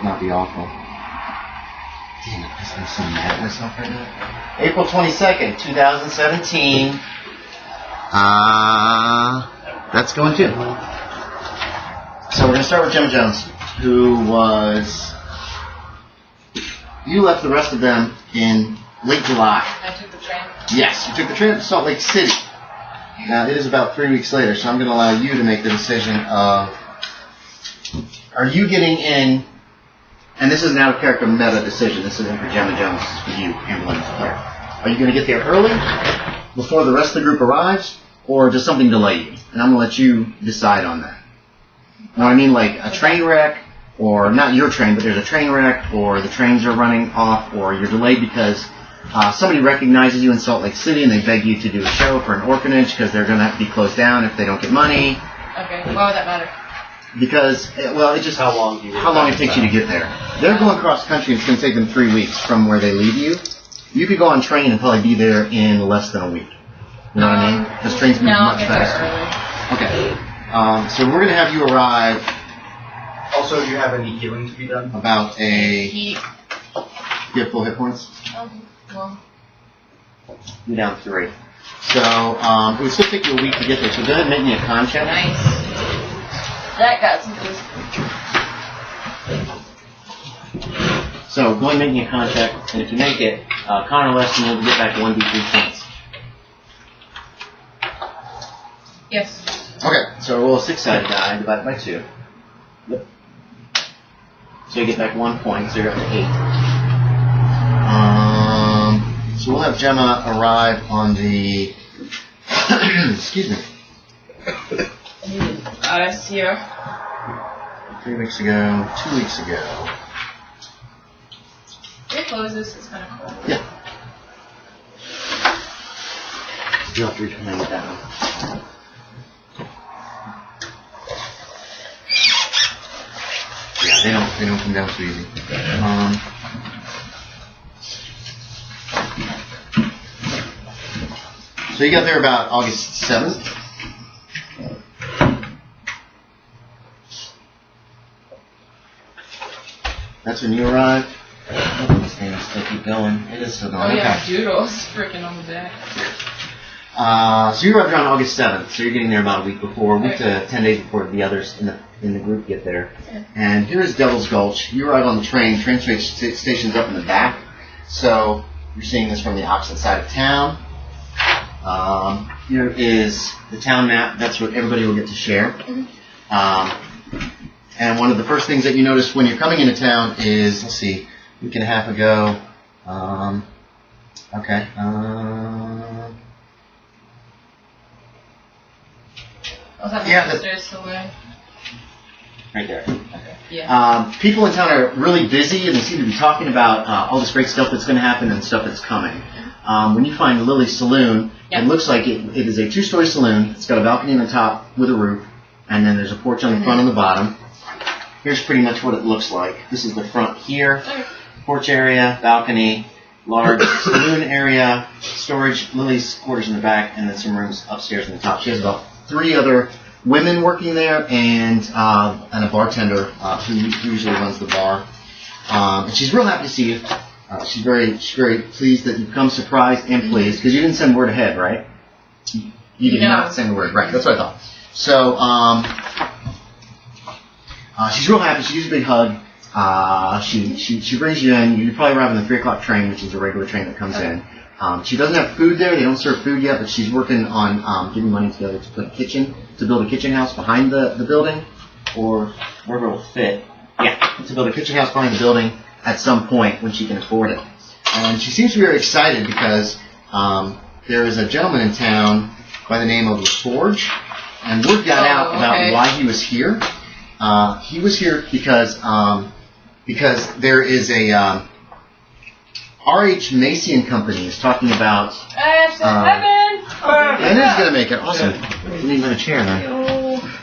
not be awful. Damn it, I'm so mad at myself right now. April 22nd, 2017. That's going too. So we're going to start with Gemma Jones, who was... You left the rest of them in late July. I took the train. Yes, you took the train to Salt Lake City. Now, it is about 3 weeks later, so I'm going to allow you to make the decision of... Are you getting in... And this is an out-of-character meta decision. This isn't for Gemma Jones. This is for you, Ambralyn, the player. Are you going to get there early, before the rest of the group arrives, or does something delay you? And I'm going to let you decide on that. You know what I mean? Like a train wreck, or not your train, but there's a train wreck, or the trains are running off, or you're delayed because somebody recognizes you in Salt Lake City and they beg you to do a show for an orphanage because they're going to have to be closed down if they don't get money. Okay, why would that matter? Because, well, it just... How long it takes you to get there. They're going cross country and it's going to take them 3 weeks from where they leave you. You could go on train and probably be there in less than a week. You know what I mean? Because trains move much faster. Okay. So we're going to have you arrive... Also, do you have any healing to be done? About a... You have full hit points? Well... You're down 3. So, it would still take you a week to get there, so go ahead and make me a con check. Nice. That got some boost. So, go ahead and make me a con check, and if you make it, con or less, and you'll get back 1d3 points. Yes. Okay, so roll a 6-sided die, divide it by 2. Yep. So you get back 1 point, so you're up to 8. So we'll have Gemma arrive on the... Excuse me. It's here. 3 weeks ago, 2 weeks ago. It closes, it's kind of cool. Yeah. You'll have to recommend it down. Yeah, they don't come down too easy. So you got there about August 7th. That's when you arrived. Oh, this thing will still keep going. It is still going. Oh yeah, okay. Doodle's freaking on the back. So you arrived around August 7th, so you're getting there about a week before, a week to 10 days before the others in the group get there. Yeah. And here's Devil's Gulch. You arrive on the train. Train station's up in the back, so you're seeing this from the opposite side of town. Here is the town map. That's what everybody will get to share. And one of the first things that you notice when you're coming into town is, let's see, a week and a half ago. Okay. Right there. Okay. Yeah. People in town are really busy, and they seem to be talking about all this great stuff that's going to happen and stuff that's coming. When you find Lily's Saloon, it looks like it is a 2-story saloon. It's got a balcony on the top with a roof, and then there's a porch on the front and the bottom. Here's pretty much what it looks like. This is the front here. Porch area, balcony, large saloon area, storage, Lily's quarters in the back, and then some rooms upstairs in the top. She has about 3 other women working there and a bartender who usually runs the bar. And she's real happy to see you. She's very pleased that you've come, surprised and pleased, because you didn't send word ahead, right? You did not send word, right? That's what I thought. So she's real happy. She gives you a big hug. She brings you in. You probably arrive on the 3 o'clock train, which is a regular train that comes in. She doesn't have food there. They don't serve food yet, but she's working on getting money together to build a kitchen house behind the building, or wherever it'll fit. Yeah, to build a kitchen house behind the building at some point when she can afford it. And she seems to be very excited because there is a gentleman in town by the name of LaForge, and word got out about why he was here. He was here because there is a R.H. Macy and Company is talking about. And it's gonna make it awesome. You didn't even have a chair, man.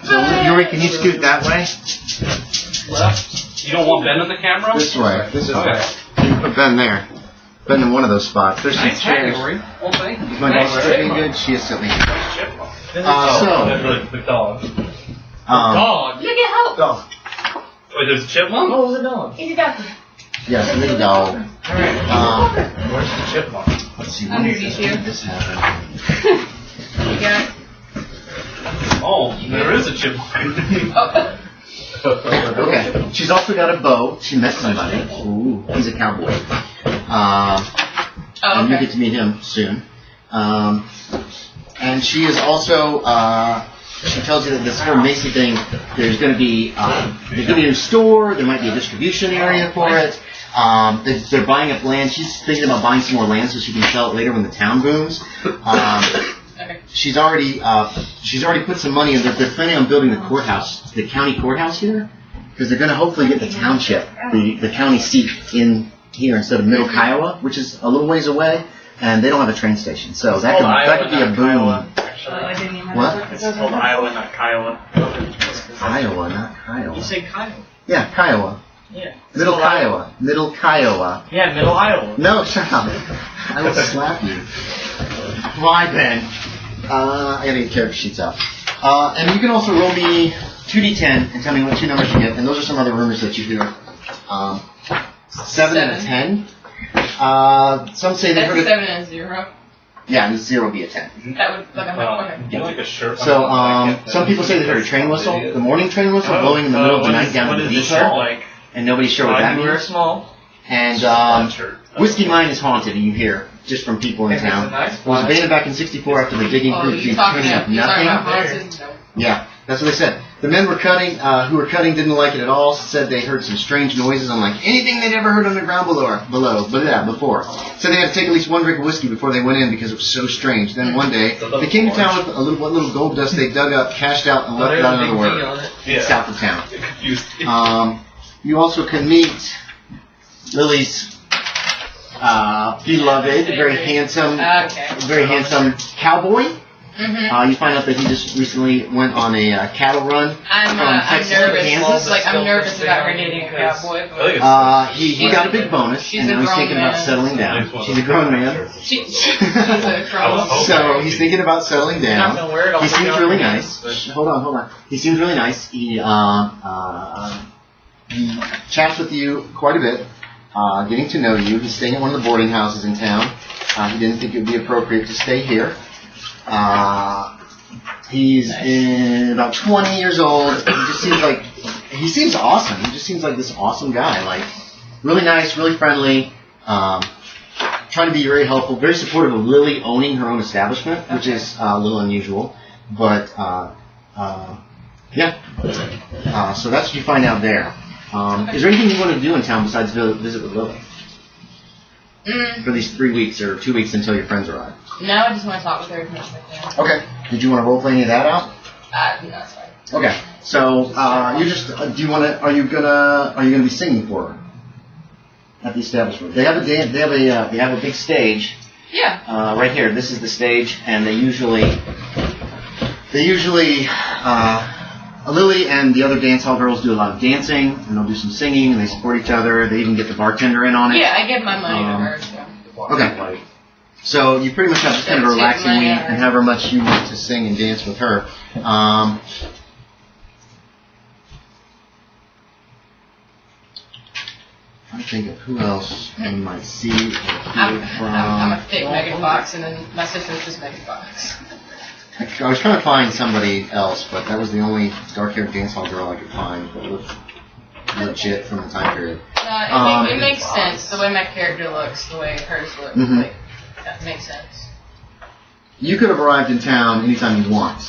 So Yorie, can you scoot that way? Left. You don't want Ben in the camera? This way. This is okay. You can put Ben there. Ben in one of those spots. There's some chairs. Well, thank you. Is my dog sitting good? She is sitting good. The dog. You get help. Dog. Wait, there's a chipmunk? Oh, the dog. Easy duck. Yeah, it's a little dog. Alright. Where's the chipmunk? Let's see. Underneath you. When this happened. You got. Oh, there is a chipmunk. Oh. Okay. She's also got a bow. She met somebody. Ooh, he's a cowboy. Oh, And you okay. get to meet him soon. And she is also, she tells you that this whole Macy thing, there's going to be a new store, there might be a distribution area for it. They're buying up land. She's thinking about buying some more land so she can sell it later when the town booms. Okay. She's already put some money in. They're planning on building the courthouse, the county courthouse here, because they're going to hopefully get the township, the county seat in here instead of Middle Kiowa, which is a little ways away, and they don't have a train station, so that could be a boom. I didn't even What? It's called Iowa, not Kiowa. Iowa, not Kiowa. You say Kiowa? Yeah, Kiowa. Yeah. Middle Kiowa. Middle Kiowa. Yeah, Middle Iowa. No, shut up. I will slap you. Why then? I gotta get character sheets out. And you can also roll me 2d10 and tell me what two numbers you get. And those are some other rumors that you hear. 7 and a 10. Some say they That's heard a it. 7 and a 0. Yeah, and 0 would be a 10. That would look okay. You like a shirt? So, some people say they heard a train whistle, the morning train whistle blowing in the middle of the night down in the What is depot, the shirt like? and nobody's sure what that We're means. small. And Whiskey Mine is haunted, and you hear just from people in It's a town. nice It was abandoned back in '64 after the digging Oh, crew you're keep talking turning up about nothing. haunted? No. Yeah, that's what they said. The men who were cutting didn't like it at all. Said they heard some strange noises, unlike anything they'd ever heard underground before. Said they had to take at least one drink of whiskey before they went in because it was so strange. Then one day, they came to town with what little gold dust they dug up, cashed out, and left it out of the word south of town. Confused. You also can meet Lily's beloved, very handsome cowboy. Mm-hmm. You find out that he just recently went on a cattle run I'm from Texas to nervous. Kansas. I'm nervous about her dating a cowboy. He got a big bonus, She's and a now he's grown thinking about man. settling down. She's a grown man, She's a grown. so he's thinking about settling You're not down. gonna wear it all He seems down really your nice. hands, Hold on. He seems really nice. He chats with you quite a bit, getting to know you. He's staying at one of the boarding houses in town. He didn't think it would be appropriate to stay here. He's about 20 years old. He seems awesome. He just seems like this awesome guy. Like, really nice, really friendly, trying to be very helpful, very supportive of Lily owning her own establishment, which is a little unusual. But, yeah. So that's what you find out there. Is there anything you want to do in town besides visit with Lily? For these 3 weeks or 2 weeks until your friends arrive? No, I just want to talk with her as much as I can. Okay. Did you want to roleplay any of that out? No, that's fine. Okay. So, you just, are you gonna be singing for her? At the establishment. They have a big stage. Yeah. Right here. This is the stage, and they usually, Lily and the other dance hall girls do a lot of dancing, and they'll do some singing, and they support each other. They even get the bartender in on it. Yeah, I give my money to her. So. Okay. So you pretty much have just kind of a relaxing week and however much you want to sing and dance with her. I'm trying to think of who else we might see or hear from. I'm a thick Megan Fox, and then my sister's just Megan Fox. I was trying to find somebody else, but that was the only dark-haired dance hall girl I could find that looked legit from the time period. It makes sense, the way my character looks, the way hers looks. Mhm. Like, that makes sense. You could have arrived in town anytime you want.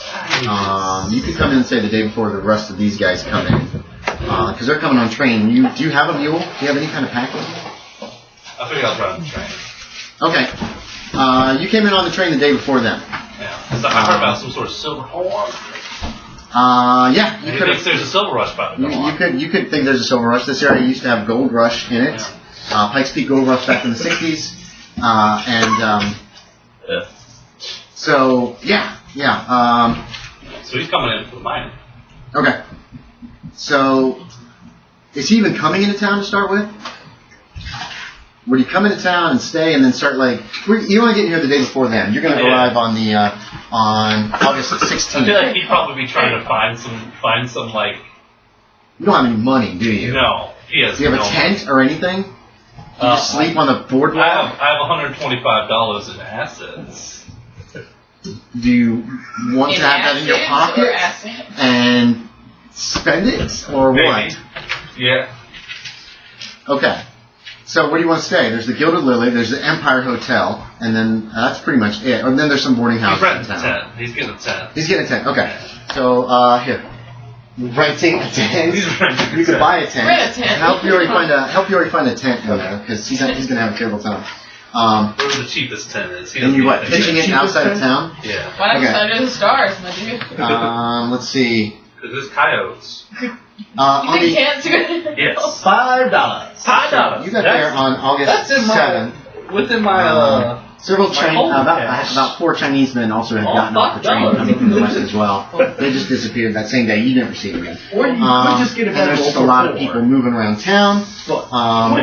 You could come in, say, the day before the rest of these guys come in. Because they're coming on train. Do you have a mule? Do you have any kind of pack with you? I figured I was riding the train. Okay. You came in on the train the day before them. Yeah. So I heard about some sort of silver horn. Yeah. You He could thinks there's a silver rush about to go on. you could think there's a silver rush. This area used to have gold rush in it. Pikes Peak Gold Rush back in the 60s. So yeah. So he's coming in for the mining. Okay. So, is he even coming into town to start with? Would he come into town and stay and then start you want to get here the day before then? You're going to arrive on the on August 16th. I feel like he'd probably be trying to find some You don't have any money, do you? No, he has. Do you have no a tent or anything? You just sleep on the boardwalk? I have $125 in assets. Do you want to have that in your pocket and spend it, or Maybe. what? Yeah. Okay. So where do you want to stay? There's the Gilded Lily, there's the Empire Hotel, and then that's pretty much it. And then there's some boarding He's houses in renting a town. tent. He's getting a tent. He's getting a tent. Okay. So here, renting a tent. He's renting a You could tent. buy a tent. Rent a tent. Help Yorie find a tent in there because he's gonna have a terrible time. Where the cheapest tent is. He And you doesn't what? need Pitching it outside of town? Yeah. Why not Okay. under the stars, my dude? Let's see. Because there's coyotes. On You the can't do it. Yes. $5. $5. you got there on August That's in my 7th. within my Several my Chinese, home about cache. about 4 Chinese men also had Oh, gotten off the train $5. coming from the west as well. They just disappeared that same day. You never see them again. Or you could just get a and better there's roll just a for lot of 4. people moving around town.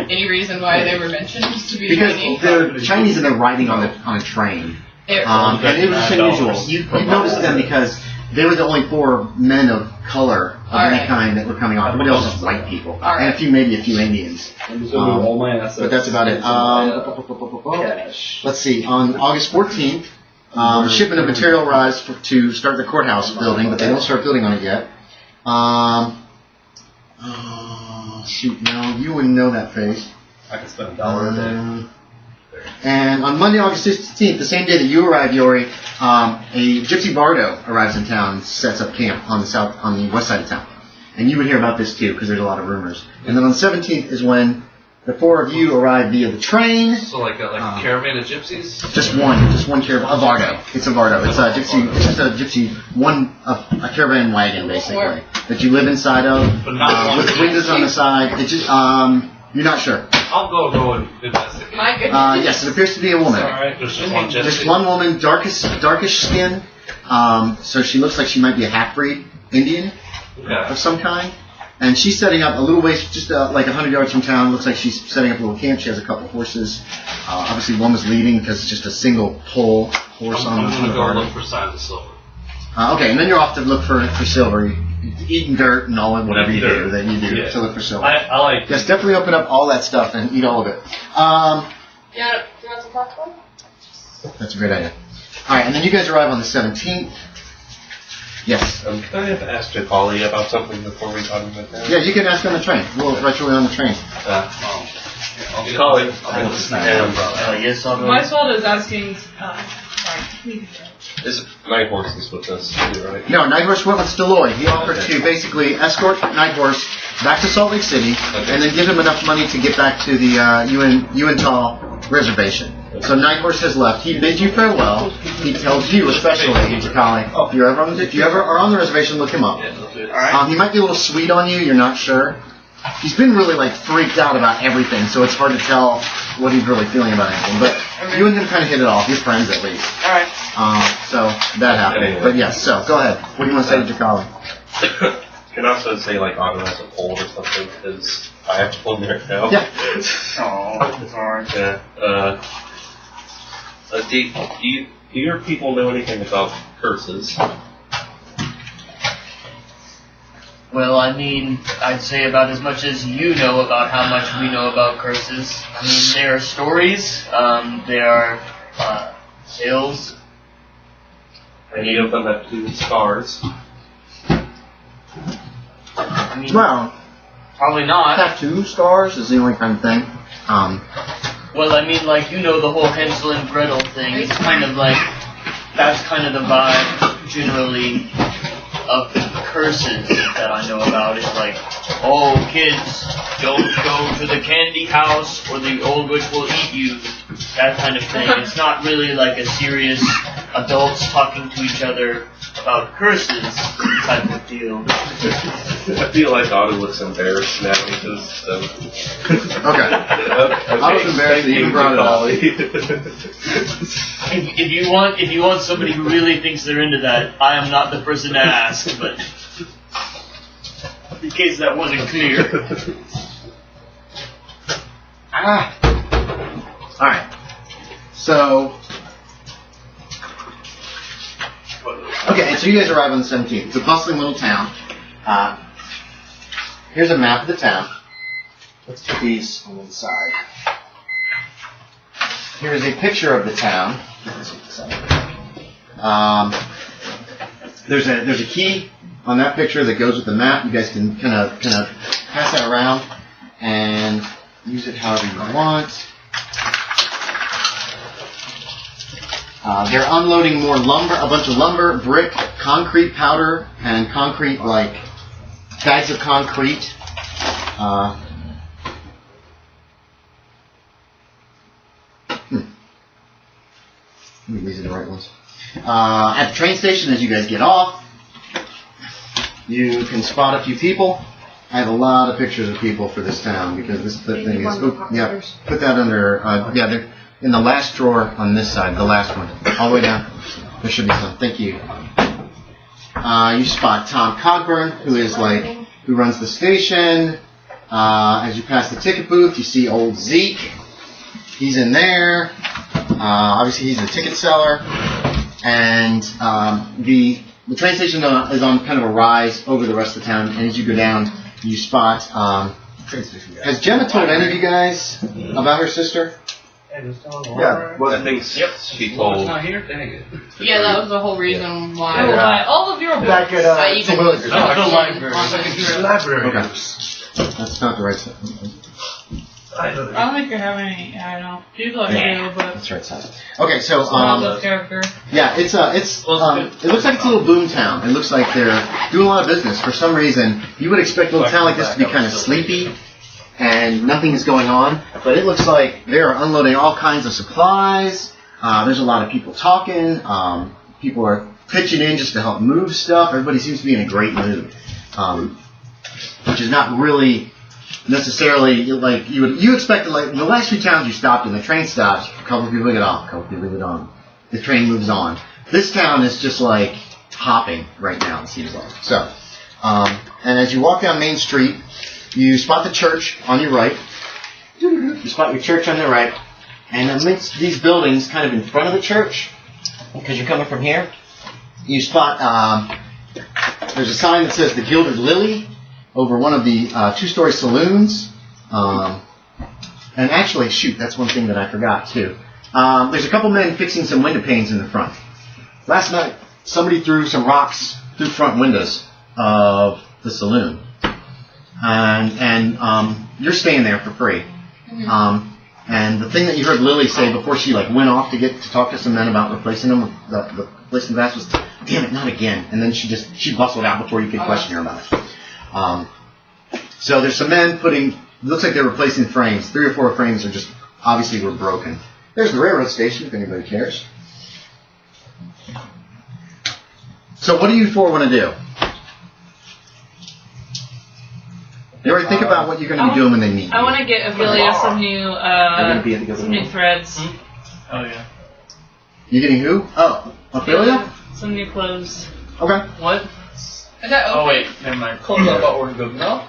Any reason why they were mentioned to be Because Chinese? they're Chinese and they're riding on a train. And it was just unusual. You noticed them because they were the only 4 men of color of any Alright. kind that were coming off. Everybody else was white people. Alright. And maybe a few Indians. all my assets. But that's about it. Cash. Let's see. On August 14th, a shipment of material arrives to start the courthouse building, but they don't start building on it yet. Shoot, no, you wouldn't know that face. I could spend $1 a day. And on Monday, August 16th, the same day that you arrive, Yorie, a gypsy bardo arrives in town and sets up camp on the west side of town. And you would hear about this too, because there's a lot of rumors. And then on the 17th is when the 4 of you arrive via the train. So like a caravan of gypsies? Just one caravan, a bardo. It's a bardo. It's a gypsy. It's just a gypsy. A caravan wagon, basically, that you live inside of, But not one with windows on the side. It just you're not sure. I'll go and investigate. My goodness. Yes, it appears to be a woman. Alright, there's just one Just gypsy. one woman, darkish skin. So she looks like she might be a half-breed Indian Yeah. of some kind. And she's setting up a little ways, just like 100 yards from town. Looks like she's setting up a little camp. She has a couple horses. Obviously, one was leading because it's just a single pole horse I'm on gonna the go barn. look for signs of silver. Okay, and then you're off to look for silver. Eating dirt and all of whatever you do that you do Yeah. to look for silver. I like. Yes, definitely open up all that stuff and eat all of it. You want some popcorn? That's a great idea. All right, and then you guys arrive on the 17th. Yes. Can I have asked Jacali about something before we talk about that? Yeah, you can ask on the train. We'll write you on the train. Jacali. Yes, I'll Weisswald is asking. Sorry. Is Night Horse is with us, too, right? No, Nighthorse went with Stalloid. He offered to basically escort Nighthorse back to Salt Lake City and then give him enough money to get back to the Uintah reservation. So Nighthorse has left. He bids you farewell. He tells you, especially, Jacali, if you ever are on the reservation, look him up. He might be a little sweet on you. You're not sure. He's been really freaked out about everything, so it's hard to tell what he's really feeling about anything. But you and him kind of hit it off. You're friends at least. All right. So that happened. Anyway. But yes, so go ahead. What do you want to say to Jacali? Can also say Otto has a cold or something because I have to pull him right now. Yeah. Oh, sorry. Yeah. Do your people know anything about curses? Well, I mean, I'd say about as much as you know about how much we know about curses. I mean, there are stories, there are tales. Any of them have 2 scars? I mean, Well, probably not. tattoo scars is the only kind of thing. Well, I mean, you know the whole Hansel and Gretel thing. It's kind of that's kind of the vibe, generally, of curses that I know about. It's oh, kids, don't go to the candy house or the old witch will eat you. That kind of thing. It's not really a serious adults talking to each other about curses type of deal. I feel like Otto looks embarrassed now because. Okay. I was embarrassed that you even brought it up. If you want somebody who really thinks they're into that, I am not the person to ask. But in case that wasn't clear. All right. So. Okay, and so you guys arrive on the 17th. It's a bustling little town. here's a map of the town. Let's put these on one side. Here's a picture of the town. There's a key on that picture that goes with the map. You guys can kind of pass that around and use it however you want. They're unloading more lumber, a bunch of lumber, brick, concrete powder, and concrete, like, bags of concrete. These are the right ones. At the train station, as you guys get off, you can spot a few people. I have a lot of pictures of people for this town because this thing is. Yeah, put that under. They're in the last drawer on this side, the last one, all the way down. There should be some. Thank you. You spot Tom Cogburn, who runs the station. As you pass the ticket booth, you see old Zeke. He's in there. Obviously, he's the ticket seller. And the train station is on kind of a rise over the rest of the town. And as you go down, you spot. Has Gemma told any of you guys about her sister? Yeah. I think she told. Not here? Dang it. Yeah, that was the whole reason why I Yeah. will buy all of your books. Back at, I even the library. Library. Okay. That's not the right side. I don't think you have any. I don't know. People are new, but That's the right side. Okay, so the character. yeah, it looks like it's a little boom town. It looks like they're doing a lot of business. For some reason, you would expect a little town like this to be kind of sleepy and nothing is going on, but it looks like they're unloading all kinds of supplies. There's a lot of people talking. People are pitching in just to help move stuff. Everybody seems to be in a great mood, which is not really necessarily like you expected. Like the last few towns you stopped in, the train stops, a couple of people get off, a couple of people get on, the train moves on. This town is just like hopping right now, it seems like. So, and as you walk down Main Street, you spot the church on your right. You spot your church on the right, and amidst these buildings, kind of in front of the church, because you're coming from here, you spot there's a sign that says the Gilded Lily over one of the two-story saloons. And actually, shoot, that's one thing that I forgot, too. There's a couple men fixing some window panes in the front. Last night, somebody threw some rocks through front windows of the saloon. And you're staying there for free. And the thing that you heard Lily say before she went off to talk to some men about replacing them, replacing the glass was, "Damn it, not again!" And then she bustled out before you could question her about it. So there's some men it looks like they're replacing frames. 3 or 4 frames are just obviously were broken. There's the railroad station if anybody cares. So what do you four want to do? You already think about what you're going to be doing when they meet. I want to get Amelia some new threads. Oh yeah. You getting who? Oh, Ophelia? Some new clothes. Okay. What? Is that Oh wait, never mind. Close up what we're good now.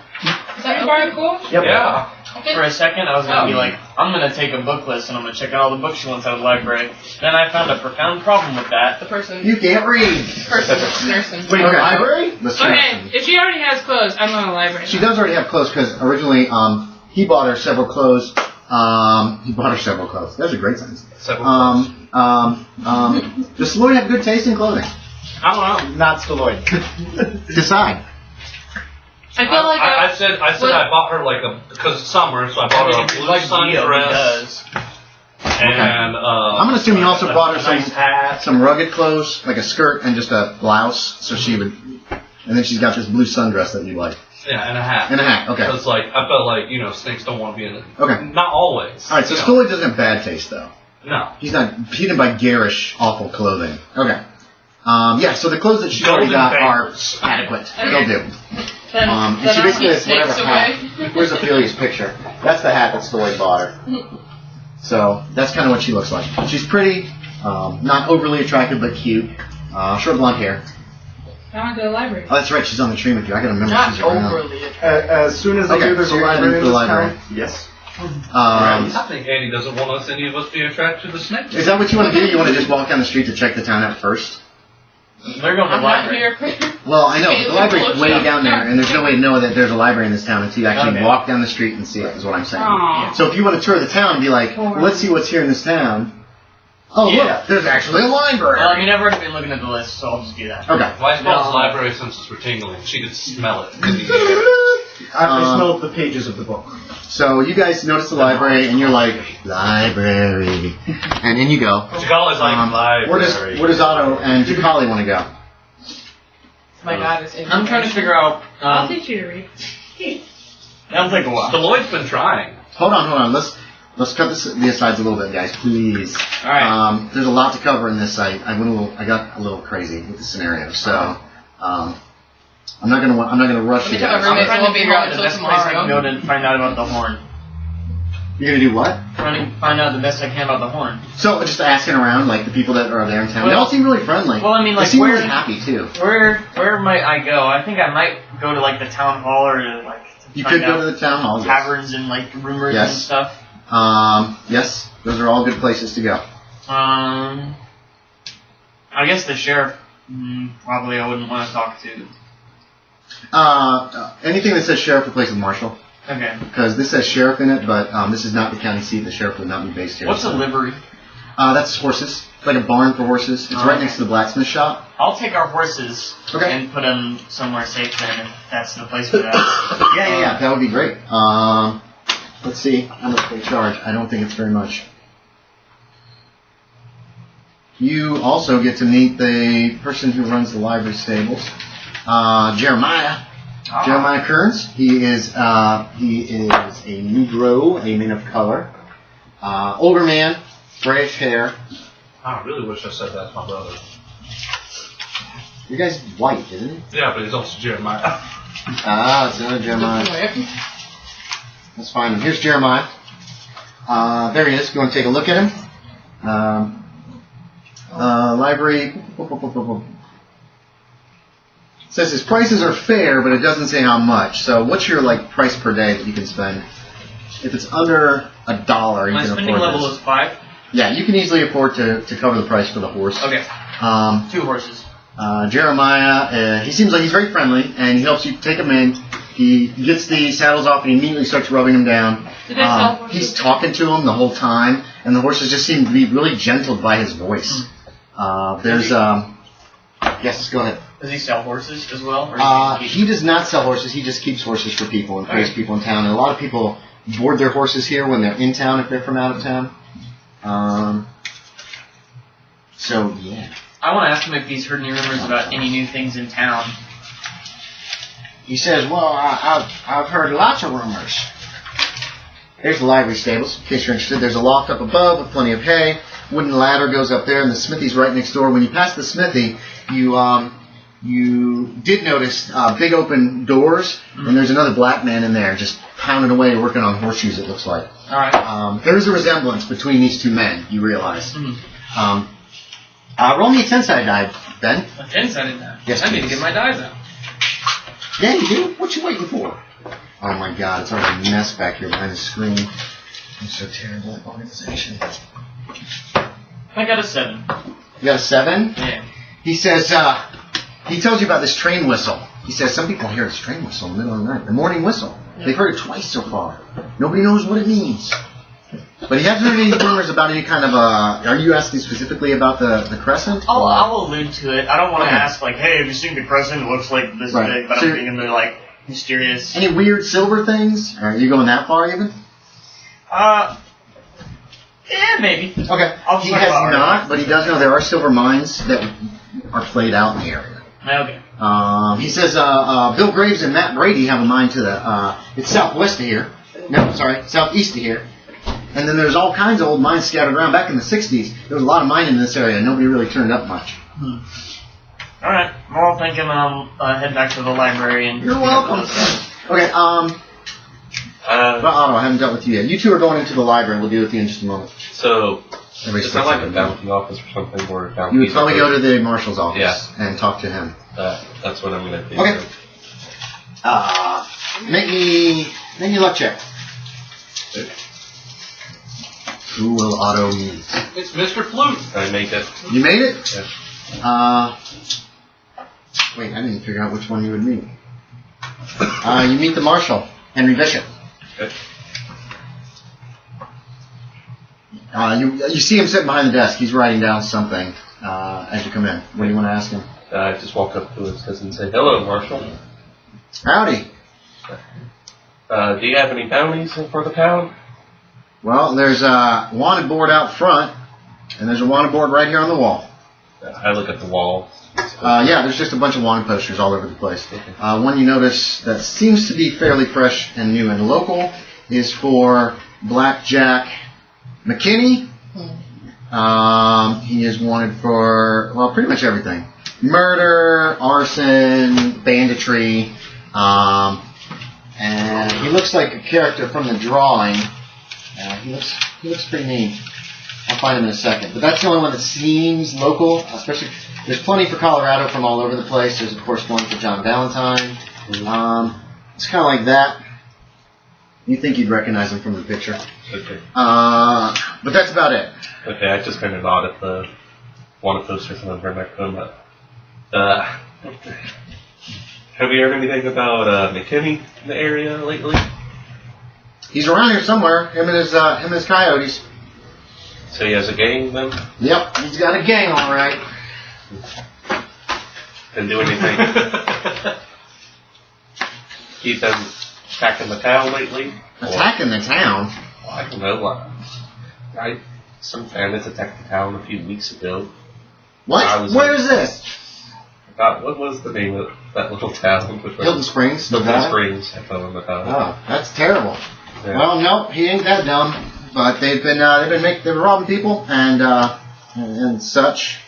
Is that very cool? Yep. Yeah. Okay. For a second, I was gonna be like, I'm gonna take a book list and I'm gonna check out all the books she wants out of the library. Then I found a profound problem with that. The person. You can't read. Nursing. Wait, okay. Library? Okay, if she already has clothes, I'm going to the library. She does already have clothes because originally he bought her several clothes. That's a great sentence. Does Stalloid have good taste in clothing? I don't know. Not Stalloid. Decide. I feel like I said I bought her because it's summer, so I bought her a blue sundress. And I'm gonna assume you also bought her nice hat. some rugged clothes, like a skirt and just a blouse, so she would. And then she's got this blue sundress that you like. Yeah, and a hat. And a hat. Okay. Because I felt like snakes don't want to be in it. Okay. Not always. All right. So Stalloid doesn't have bad taste though. No. He didn't buy garish, awful clothing. Okay. Yeah. So the clothes that she already got are adequate. They'll do. And she basically has whatever hat. Where's Ophelia's picture? That's the hat that Stalloid bought her. So that's kind of what she looks like. She's pretty, not overly attractive, but cute. Short blonde hair. I want to go to the library. Oh, that's right. She's on the train with you. I gotta remember Not she's around. overly. As soon as I Okay, do, there's so a you're library heading in to the this library. town. Yes. I think Andy doesn't want any of us to be attracted to the snakes. Is that what you want to do? You want to just walk down the street to check the town out first? They're going to the I'm not library. here. Well, I know, Okay, but the library's close way up. down there, and there's no way to know that there's a library in this town until you actually Okay. walk down the street and see it, is what I'm saying. Aw. So if you want to tour the town and be like, well, let's see what's here in this town. Oh, Yeah. look, there's actually a library. Well, I mean, I've already been looking at the list, so I'll just do that. Okay. Weisswald's library senses were tingling. She could smell it in the air. I smelled the pages of the book. So you guys notice the library, and you're like, library. And in you go. Jacali's like, library. Where does Otto and Jacali want to go? My God, it's I'm trying to figure out. I'll teach you to read. That'll take a while. Stalloid's been trying. Hold on. Let's cut the sides a little bit, guys, please. All right. There's a lot to cover in this. I got a little crazy with the scenario, so I'm not gonna rush you tell guys. my roommates I'm trying won't to be figure home out the until best place I can tomorrow. go to find out about the horn. You're gonna do what? Trying to find out the best I can about the horn. So just asking around, like the people that are there in town. They Well- all seem really friendly. well, I mean, like, they seem where- really happy too. Where might I go? I think I might go to like the town hall or to, like to You find could go out to the town hall. Yes. taverns and like rumors Yes. and stuff. Yes, those are all good places to go. I guess the sheriff. Probably I wouldn't want to talk to. Anything that says sheriff replaces marshal, Okay. because this says sheriff in it, but this is not the county seat. The sheriff would not be based here. What's a livery? That's horses. It's like a barn for horses. It's right Okay. next to the blacksmith shop. I'll take our horses Okay. and put them somewhere safe then, if that's the place for that. Yeah. That would be great. Let's see how much they charge. I don't think it's very much. You also get to meet the person who runs the library stables, Jeremiah. Ah. Jeremiah Kearns. He is a Negro, a man of color, older man, grayish hair. I really wish I said that to my brother. You guys white, isn't it? Yeah, but he's also Jeremiah. It's another Jeremiah. That's fine. And here's Jeremiah. There he is. You want to take a look at him? Library. It says his prices are fair, but it doesn't say how much. So what's your price per day that you can spend? If it's under $1, you My can spending afford level this. is 5. Yeah, you can easily afford to cover the price for the horse. Okay. 2 horses. Jeremiah, he seems like he's very friendly, and he helps you take him in. He gets the saddles off and he immediately starts rubbing them down. Do they sell horses? He's talking to him the whole time, and the horses just seem to be really gentled by his voice. Yes, go ahead. Does he sell horses as well? Or does He does not sell horses. He just keeps horses for people and pays people in town. And a lot of people board their horses here when they're in town if they're from out of town. So, yeah. I want to ask him if he's heard any rumors about any new things in town. He says, well, I've heard lots of rumors. Here's the library stables, in case you're interested. There's a loft up above with plenty of hay. Wooden ladder goes up there, and the smithy's right next door. When you pass the smithy, you did notice big open doors, and there's another black man in there just pounding away working on horseshoes, it looks like. All right. There is a resemblance between these two men, you realize. Mm-hmm. Roll me a 10-sided die, Ben. A 10-sided die. Yes, I need to please. get my dice out. Yeah, you do? What you waiting for? Oh my god, it's already a mess back here behind the screen. I'm so terrible at organization. I got a 7. You got a 7? Yeah. He says, he tells you about this train whistle. He says, some people hear this train whistle in the middle of the night. The morning whistle. They've heard it twice so far. Nobody knows what it means. But he hasn't heard any rumors about any kind of, are you asking specifically about the crescent? I'll allude to it. I don't want to Okay. ask, hey, have you seen the crescent? It looks like this Right. big, but So- I'm thinking they're, mysterious. Any weird silver things? Are you going that far even? Yeah, maybe. Okay. I'll He check has it out. not, but he does know there are silver mines that are played out in the area. Okay. He says Bill Graves and Matt Brady have a mine to the it's southwest of here. No, sorry, southeast of here. And then there's all kinds of old mines scattered around. Back in the 60s, there was a lot of mining in this area. Nobody really turned up much. All right. Well, thinking I'll head back to the library and. You're welcome. Okay. Well, Otto, I haven't dealt with you yet. You two are going into the library. We'll deal with you in just a moment. So, Everybody's it's not like a sitting. bounty office or something where bounty. You would probably go to the marshal's office Yeah. and talk to him. That's what I'm gonna do. Okay. Make me luck check. Who will Otto meet? It's Mr. Flute. I make it. You made it? Yeah. Wait, I didn't figure out which one you would meet. You meet the marshal, Henry Bishop. Okay. You see him sitting behind the desk. He's writing down something as you come in. What do you want to ask him? I just walk up to his cousin and say, "Hello, Marshal. Howdy. Do you have any bounties for the town?" Well, there's a wanted board out front, and there's a wanted board right here on the wall. I look at the wall. Yeah, there's just a bunch of wanted posters all over the place. Okay. One you notice that seems to be fairly fresh and new and local is for Blackjack McKinney. He is wanted for, well, pretty much everything. Murder, arson, banditry, and he looks like a character from the drawing. He looks pretty neat. I'll find him in a second. But that's the only one that seems local, especially. There's plenty for Colorado from all over the place. There's, of course, one for John Valentine. It's kind of like that. You think you'd recognize him from the picture. Okay. But that's about it. Okay, I just kind of nod at the wanted posters and then turn back to him. But, have you heard anything about McKinney in the area lately? He's around here somewhere. Him and his coyotes. So he has a gang then? Yep, he's got a gang, all right. Didn't do anything. Keep them attacking the town lately? Attacking the town? Well, I don't know. Some bandits attacked the town a few weeks ago. What? Where is this? What was the name of that little town? Hilton Springs. Hilton Springs. I fell in the town. Oh, that's terrible. Yeah. Well, no, he ain't that dumb. But they've been robbing people and such.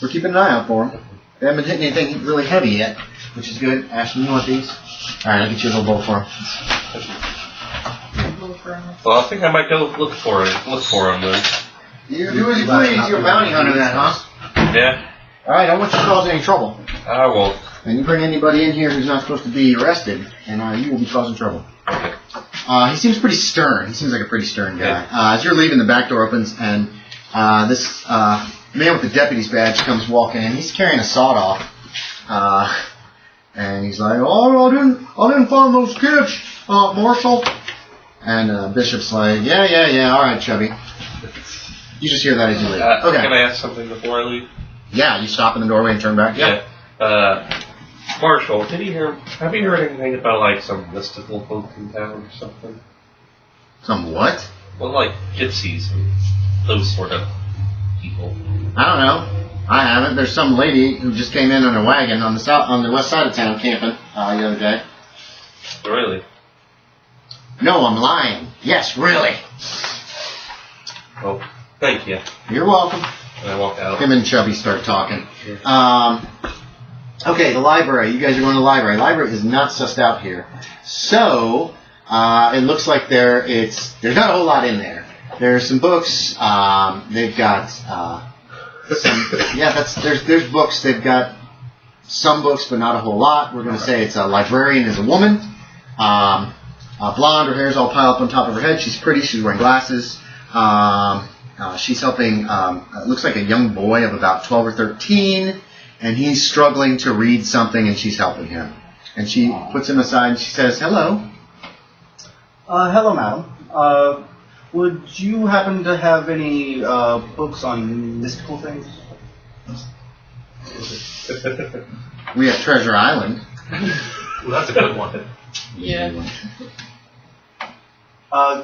We're keeping an eye out for them. They haven't hit anything really heavy yet, which is good. Ashton, you want these? All right, I'll get you a little bowl for him. Well, I think I might go look for him then. You do as you please. You're a bounty hunter then, huh? Yeah. All right, I want you to cause any trouble. I won't. And you bring anybody in here who's not supposed to be arrested, and you will be causing trouble. Okay. He seems pretty stern. He seems like a pretty stern guy. As you're leaving, the back door opens, and this man with the deputy's badge comes walking in. He's carrying a sawed-off. And he's like, "Oh, I didn't find those kids, Marshal." And Bishop's like, yeah, all right, Chubby. You just hear that as you leave. Okay. Can I ask something before I leave? Yeah, you stop in the doorway and turn back? Yeah. Marshal, have you heard anything about, like, some mystical folk in town or something? Some what? Well, like gypsies and those sort of people. I don't know. I haven't. There's some lady who just came in on a wagon on the west side of town camping the other day. Really? No, I'm lying. Yes, really. Oh, thank you. You're welcome. And I walk out. Him and Chubby start talking. Okay, the library. You guys are going to the library. Library is not sussed out here. So, it looks like there's not a whole lot in there. There's some books. They've got there's books. They've got some books, but not a whole lot. We're going to say it's a librarian is a woman. Blonde, her hair's all piled up on top of her head. She's pretty. She's wearing glasses. She's helping, it looks like a young boy of about 12 or 13, and he's struggling to read something, and she's helping him. And she puts him aside, and she says, "Hello." Hello, madam. Would you happen to have any books on mystical things? We have Treasure Island. Well, that's a good one. Yeah.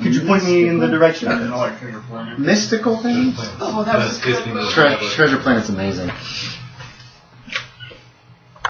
Could you point me in the direction? Mystical things? Oh, that was a good one. Treasure Planet's amazing.